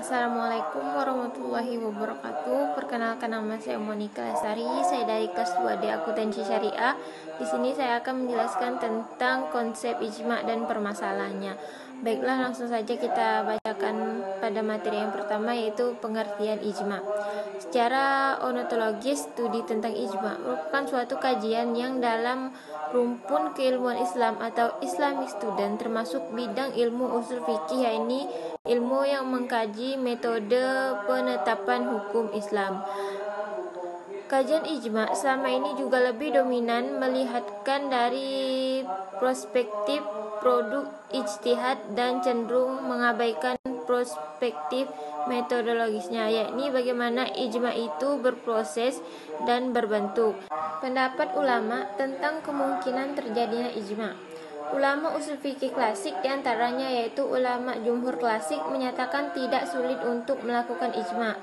Assalamualaikum warahmatullahi wabarakatuh. Perkenalkan, nama saya Monika Lestari. Saya dari kelas 2D Akuntansi Syariah. Di sini saya akan menjelaskan tentang konsep ijma dan permasalahannya. Baiklah, langsung saja kita bacakan pada materi yang pertama, yaitu pengertian ijma. Secara ontologis, studi tentang ijma merupakan suatu kajian yang dalam rumpun keilmuan Islam atau Islamic Student, termasuk bidang ilmu usul fikih, yaitu ilmu yang mengkaji metode penetapan hukum Islam. Kajian ijma selama ini juga lebih dominan melihatkan dari perspektif produk ijtihad dan cenderung mengabaikan perspektif metodologisnya, yakni bagaimana ijma itu berproses dan berbentuk. Pendapat ulama tentang kemungkinan terjadinya ijma. Ulama usul fikih klasik diantaranya yaitu ulama jumhur klasik menyatakan tidak sulit untuk melakukan ijma.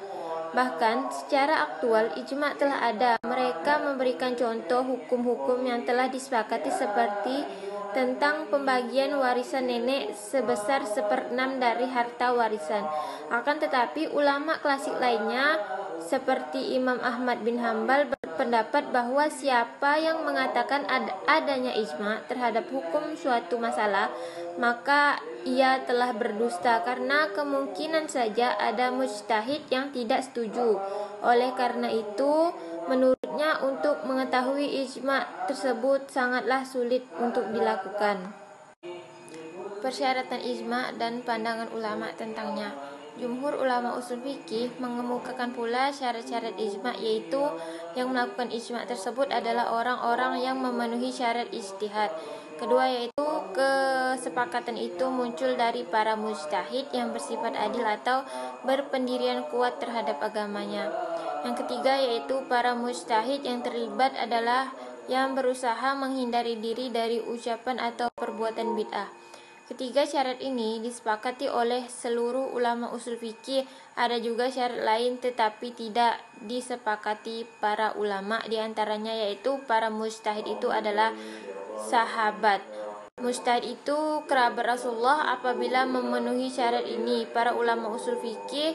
Bahkan secara aktual ijma telah ada. Mereka memberikan contoh hukum-hukum yang telah disepakati seperti tentang pembagian warisan nenek sebesar 1/6 dari harta warisan. Akan tetapi ulama klasik lainnya seperti Imam Ahmad bin Hambal berpendapat bahwa siapa yang mengatakan adanya ijma terhadap hukum suatu masalah, maka ia telah berdusta karena kemungkinan saja ada mujtahid yang tidak setuju. Oleh karena itu, menurutnya untuk mengetahui ijma tersebut sangatlah sulit untuk dilakukan. Persyaratan ijma dan pandangan ulama tentangnya. Jumhur ulama usul fikih mengemukakan pula syarat-syarat ijma, yaitu yang melakukan ijma tersebut adalah orang-orang yang memenuhi syarat ijtihad. Kedua, yaitu kesepakatan itu muncul dari para mujtahid yang bersifat adil atau berpendirian kuat terhadap agamanya. Yang ketiga, yaitu para mujtahid yang terlibat adalah yang berusaha menghindari diri dari ucapan atau perbuatan bid'ah. Ketiga syarat ini disepakati oleh seluruh ulama usul fikih. Ada juga syarat lain tetapi tidak disepakati para ulama, diantaranya yaitu para mujtahid itu adalah sahabat. Mujtahid itu kerabat Rasulullah. Apabila memenuhi syarat ini, para ulama usul fikih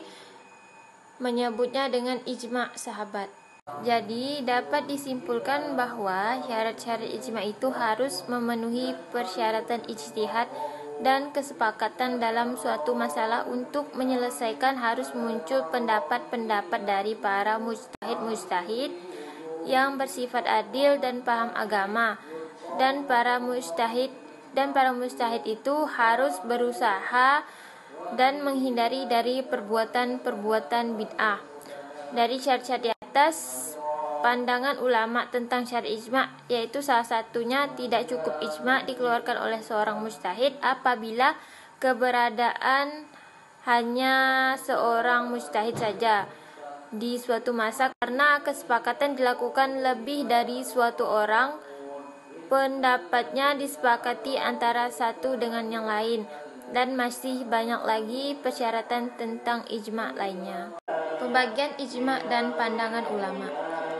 menyebutnya dengan ijma sahabat. Jadi dapat disimpulkan bahwa syarat-syarat ijma itu harus memenuhi persyaratan ijtihad dan kesepakatan dalam suatu masalah. Untuk menyelesaikan harus muncul pendapat-pendapat dari para mujtahid yang bersifat adil dan paham agama, dan para mujtahid itu harus berusaha dan menghindari dari perbuatan-perbuatan bid'ah. Dari syarat-syarat di atas, pandangan ulama tentang syarat ijma yaitu salah satunya tidak cukup ijma dikeluarkan oleh seorang mujtahid apabila keberadaan hanya seorang mujtahid saja di suatu masa, karena kesepakatan dilakukan lebih dari suatu orang, pendapatnya disepakati antara satu dengan yang lain, dan masih banyak lagi persyaratan tentang ijma lainnya. Pembagian ijma dan pandangan ulama.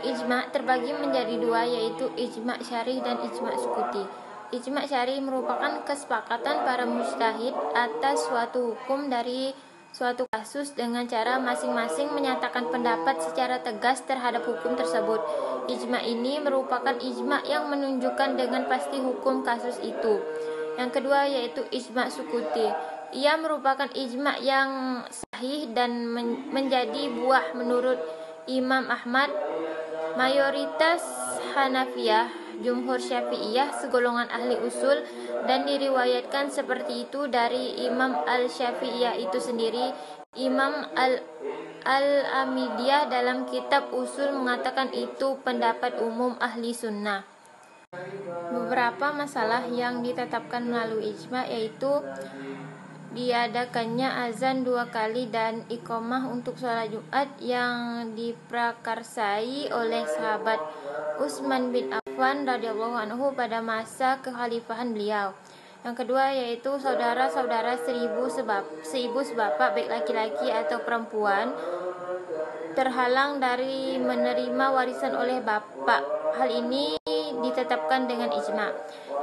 Ijma terbagi menjadi dua, yaitu ijma syar'i dan ijma sukuti. Ijma syar'i merupakan kesepakatan para mujtahid atas suatu hukum dari suatu kasus dengan cara masing-masing menyatakan pendapat secara tegas terhadap hukum tersebut. Ijma ini merupakan ijma yang menunjukkan dengan pasti hukum kasus itu. Yang kedua yaitu ijma sukuti. Ia merupakan ijma yang sahih dan menjadi buah menurut Imam Ahmad, mayoritas Hanafiyah, jumhur Syafi'iyah, segolongan ahli usul, dan diriwayatkan seperti itu dari Imam al-Syafi'iyah itu sendiri. Imam al-Amidiyah dalam kitab usul mengatakan itu pendapat umum ahli sunnah. Beberapa masalah yang ditetapkan melalui ijma yaitu diadakannya azan 2 kali dan iqamah untuk sholat Jumat yang diprakarsai oleh sahabat Utsman bin Affan radhiyallahu anhu pada masa kekhalifahan beliau. Yang kedua yaitu saudara-saudara seibu sebapak baik laki-laki atau perempuan terhalang dari menerima warisan oleh bapak. Hal ini ditetapkan dengan ijma.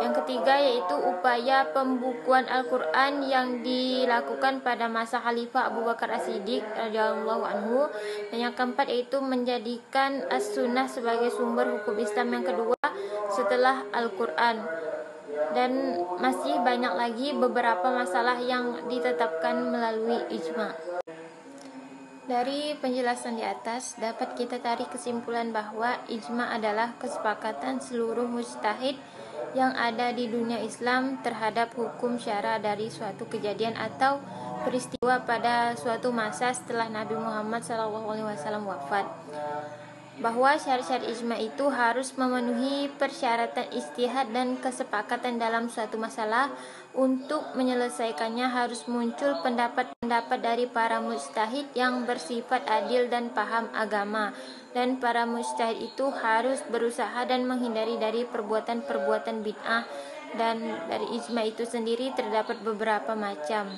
Yang ketiga yaitu upaya pembukuan Al-Quran yang dilakukan pada masa Khalifah Abu Bakar As-Siddiq radhiyallahu anhu. Dan yang keempat yaitu menjadikan As-Sunnah sebagai sumber hukum Islam yang kedua setelah Al-Quran. Dan masih banyak lagi beberapa masalah yang ditetapkan melalui ijma. Dari penjelasan di atas dapat kita tarik kesimpulan bahwa ijma adalah kesepakatan seluruh mujtahid yang ada di dunia Islam terhadap hukum syara dari suatu kejadian atau peristiwa pada suatu masa setelah Nabi Muhammad SAW wafat. Bahwa syarat-syarat ijma itu harus memenuhi persyaratan ijtihad dan kesepakatan dalam suatu masalah. Untuk menyelesaikannya harus muncul pendapat-pendapat dari para mujtahid yang bersifat adil dan paham agama, dan para mujtahid itu harus berusaha dan menghindari dari perbuatan-perbuatan bid'ah. Dan dari ijma itu sendiri terdapat beberapa macam.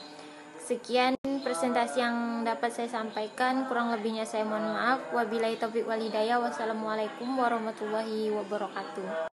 Sekian presentasi yang dapat saya sampaikan, kurang lebihnya saya mohon maaf. Wabillahi taufiq wal hidayah. Wassalamualaikum warahmatullahi wabarakatuh.